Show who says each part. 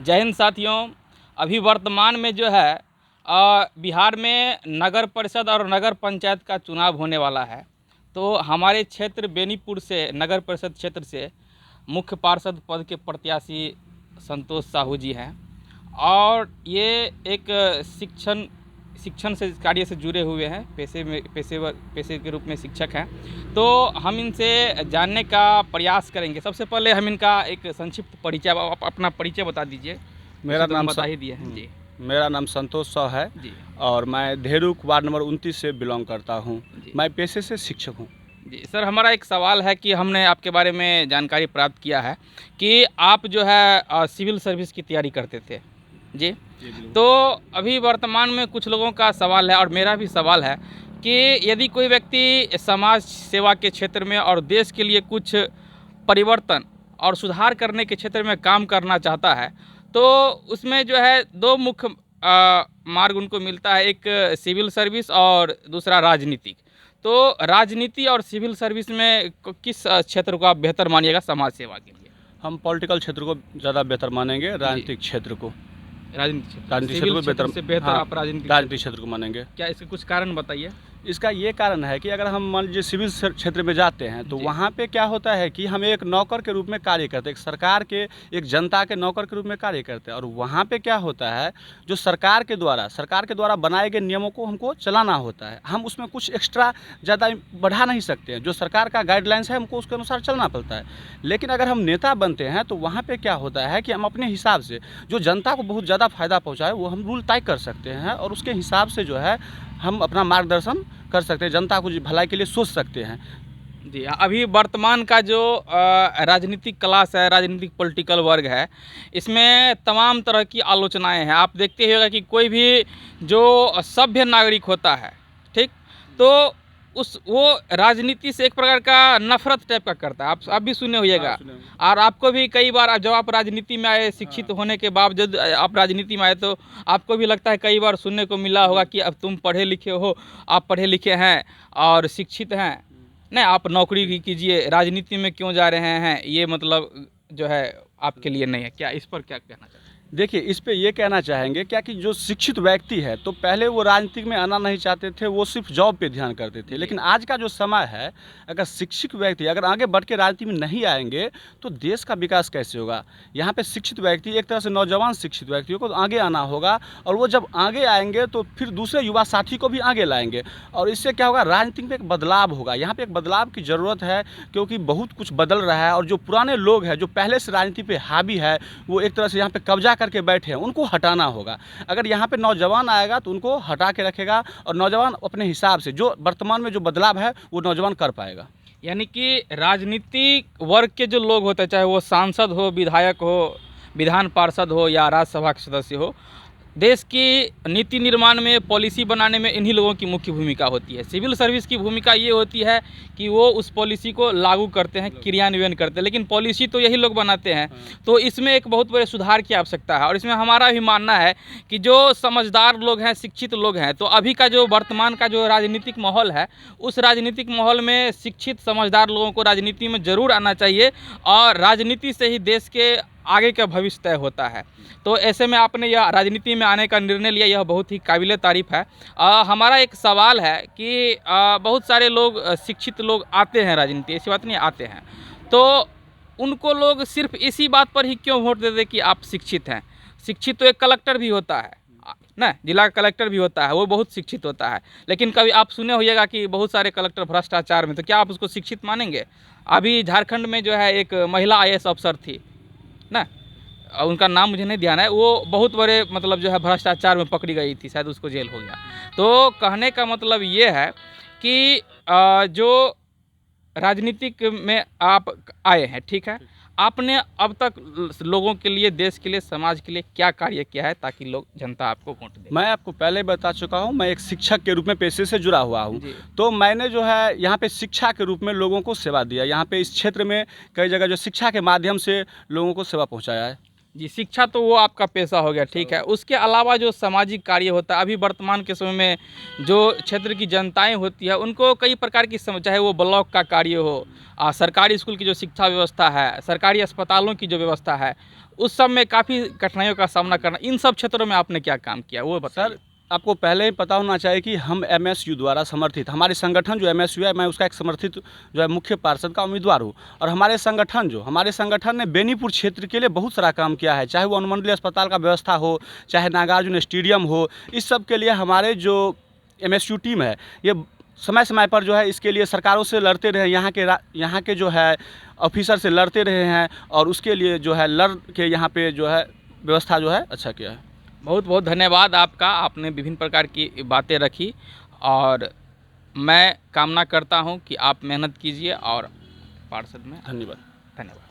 Speaker 1: जय हिंद साथियों। अभी वर्तमान में जो है बिहार में नगर परिषद और नगर पंचायत का चुनाव होने वाला है। तो हमारे क्षेत्र बेनीपुर से नगर परिषद क्षेत्र से मुख्य पार्षद पद के प्रत्याशी संतोष साहू जी हैं और ये एक शिक्षण से कार्य से जुड़े हुए हैं, पेशे के रूप में शिक्षक हैं। तो हम इनसे जानने का प्रयास करेंगे। सबसे पहले हम इनका एक संक्षिप्त परिचय, आप अपना परिचय बता दीजिए।
Speaker 2: मेरा नाम
Speaker 1: बता ही दिए हैं जी।
Speaker 2: मेरा नाम संतोष साहू है
Speaker 1: जी
Speaker 2: और मैं धेरुक वार्ड नंबर 29 से बिलोंग करता हूं। मैं पेशे से शिक्षक हूं।
Speaker 1: जी सर, हमारा एक सवाल है कि हमने आपके बारे में जानकारी प्राप्त किया है कि आप जो है सिविल सर्विस की तैयारी करते थे जी। तो अभी वर्तमान में कुछ लोगों का सवाल है और मेरा भी सवाल है कि यदि कोई व्यक्ति समाज सेवा के क्षेत्र में और देश के लिए कुछ परिवर्तन और सुधार करने के क्षेत्र में काम करना चाहता है तो उसमें जो है दो मुख्य मार्ग उनको मिलता है, एक सिविल सर्विस और दूसरा राजनीतिक। तो राजनीति और सिविल सर्विस में किस क्षेत्र को आप बेहतर मानिएगा समाज सेवा के लिए?
Speaker 2: हम पॉलिटिकल क्षेत्र को ज़्यादा बेहतर मानेंगे, राजनीतिक क्षेत्र को।
Speaker 1: राजनीतिक क्षेत्र को बेहतर आप
Speaker 2: राजनीतिक क्षेत्र को मानेंगे।
Speaker 1: क्या इसके कुछ कारण बताइए?
Speaker 2: इसका ये कारण है कि अगर हम मान लीजिए सिविल क्षेत्र में जाते हैं तो वहाँ पे क्या होता है कि हम एक नौकर के रूप में कार्य करते हैं, एक सरकार के, एक जनता के नौकर के रूप में कार्य करते हैं। और वहाँ पे क्या होता है, जो सरकार के द्वारा बनाए गए नियमों को हमको चलाना होता है। हम उसमें कुछ एक्स्ट्रा ज़्यादा बढ़ा नहीं सकते हैं। जो सरकार का गाइडलाइंस है हमको उसके अनुसार चलना पड़ता है। लेकिन अगर हम नेता बनते हैं तो वहाँ पर क्या होता है कि हम अपने हिसाब से जो जनता को बहुत ज़्यादा फ़ायदा पहुँचाए वो हम रूल तय कर सकते हैं और उसके हिसाब से जो है हम अपना मार्गदर्शन कर सकते हैं, जनता को भलाई के लिए सोच सकते हैं।
Speaker 1: जी, अभी वर्तमान का जो राजनीतिक क्लास है, राजनीतिक पॉलिटिकल वर्ग है, इसमें तमाम तरह की आलोचनाएं हैं। आप देखते ही होगा कि कोई भी जो सभ्य नागरिक होता है, ठीक, तो वो राजनीति से एक प्रकार का नफरत टाइप का करता है। आप भी सुने होइएगा। और आपको भी कई बार जब आप राजनीति में आए, शिक्षित होने के बावजूद आप राजनीति में आए, तो आपको भी लगता है, कई बार सुनने को मिला होगा कि अब तुम पढ़े लिखे हो, आप पढ़े लिखे हैं और शिक्षित हैं, नहीं आप नौकरी कीजिए, राजनीति में क्यों जा रहे हैं, ये मतलब जो है आपके लिए नहीं है। क्या इस पर क्या कहना चाहते हैं?
Speaker 2: देखिए, इस पे ये कहना चाहेंगे क्या कि जो शिक्षित व्यक्ति है तो पहले वो राजनीति में आना नहीं चाहते थे, वो सिर्फ जॉब पे ध्यान करते थे। लेकिन आज का जो समय है, अगर शिक्षित व्यक्ति अगर आगे बढ़ के राजनीति में नहीं आएंगे तो देश का विकास कैसे होगा? यहाँ पे शिक्षित व्यक्ति, एक तरह से नौजवान शिक्षित व्यक्तियों को आगे आना होगा और वो जब आगे आएंगे तो फिर दूसरे युवा साथी को भी आगे लाएंगे और इससे क्या होगा, राजनीति में एक बदलाव होगा। यहाँ पर एक बदलाव की ज़रूरत है क्योंकि बहुत कुछ बदल रहा है और जो पुराने लोग हैं, जो पहले से राजनीति पर हावी है, वो एक तरह से यहाँ पर कब्जा करके बैठे हैं, उनको हटाना होगा। अगर यहाँ पे नौजवान आएगा तो उनको हटा के रखेगा और नौजवान अपने हिसाब से जो वर्तमान में जो बदलाव है वो नौजवान कर पाएगा।
Speaker 1: यानी कि राजनीतिक वर्ग के जो लोग होते हैं, चाहे वो सांसद हो, विधायक हो, विधान पार्षद हो या राज्यसभा के सदस्य हो, देश की नीति निर्माण में, पॉलिसी बनाने में इन्हीं लोगों की मुख्य भूमिका होती है। सिविल सर्विस की भूमिका ये होती है कि वो उस पॉलिसी को लागू करते हैं, क्रियान्वयन करते हैं, लेकिन पॉलिसी तो यही लोग बनाते हैं। तो इसमें एक बहुत बड़े सुधार की आवश्यकता है और इसमें हमारा भी मानना है कि जो समझदार लोग हैं, शिक्षित लोग हैं, तो अभी का जो वर्तमान का जो राजनीतिक माहौल है, उस राजनीतिक माहौल में शिक्षित समझदार लोगों को राजनीति में ज़रूर आना चाहिए और राजनीति से ही देश के आगे का भविष्य तय होता है। तो ऐसे में आपने यह राजनीति में आने का निर्णय लिया, यह बहुत ही काबिल तारीफ़ है। हमारा एक सवाल है कि बहुत सारे लोग, शिक्षित लोग आते हैं राजनीति, ऐसी बात नहीं, आते हैं, तो उनको लोग सिर्फ इसी बात पर ही क्यों वोट देते कि आप शिक्षित हैं? शिक्षित तो एक कलेक्टर भी होता है ना, जिला कलेक्टर भी होता है, वो बहुत शिक्षित होता है। लेकिन कभी आप सुने होइएगा कि बहुत सारे कलेक्टर भ्रष्टाचार में, तो क्या आप उसको शिक्षित मानेंगे? अभी झारखंड में जो है एक महिला IAS अफसर थी ना, उनका नाम मुझे नहीं ध्यान है, वो बहुत बड़े मतलब जो है भ्रष्टाचार में पकड़ी गई थी, शायद उसको जेल हो गया। तो कहने का मतलब ये है कि जो राजनीतिक में आप आए हैं, ठीक है, आपने अब तक लोगों के लिए, देश के लिए, समाज के लिए क्या कार्य किया है ताकि लोग, जनता आपको वोट दे?
Speaker 2: मैं आपको पहले बता चुका हूं, मैं एक शिक्षक के रूप में पेशे से जुड़ा हुआ हूं। तो मैंने जो है यहाँ पे शिक्षा के रूप में लोगों को सेवा दिया। यहाँ पे इस क्षेत्र में कई जगह जो शिक्षा के माध्यम से लोगों को सेवा पहुँचाया है।
Speaker 1: जी, शिक्षा तो वो आपका पेशा हो गया, ठीक है। उसके अलावा जो सामाजिक कार्य होता है, अभी वर्तमान के समय में जो क्षेत्र की जनताएँ होती है, उनको कई प्रकार की सम चाहे वो ब्लॉक का कार्य हो, सरकारी स्कूल की जो शिक्षा व्यवस्था है, सरकारी अस्पतालों की जो व्यवस्था है, उस सब में काफ़ी कठिनाइयों का सामना करना, इन सब क्षेत्रों में आपने क्या काम किया, वो बताइए?
Speaker 2: सर, आपको पहले ही पता होना चाहिए कि हम एमएसयू द्वारा समर्थित, हमारे संगठन जो एमएसयू है, मैं उसका एक समर्थित जो है मुख्य पार्षद का उम्मीदवार हूँ। और हमारे संगठन ने बेनीपुर क्षेत्र के लिए बहुत सारा काम किया है, चाहे वो अनुमंडलीय अस्पताल का व्यवस्था हो, चाहे नागार्जुन स्टेडियम हो। इस सब के लिए हमारे जो एमएसयू टीम है, ये समय समय पर जो है इसके लिए सरकारों से लड़ते रहे, यहाँ के जो है ऑफिसर से लड़ते रहे हैं, और उसके लिए जो है लड़ के यहाँ पे जो है व्यवस्था जो है अच्छा किया है।
Speaker 1: बहुत बहुत धन्यवाद आपका, आपने विभिन्न प्रकार की बातें रखी, और मैं कामना करता हूँ कि आप मेहनत कीजिए और पार्षद में
Speaker 2: धन्यवाद।
Speaker 1: धन्यवाद।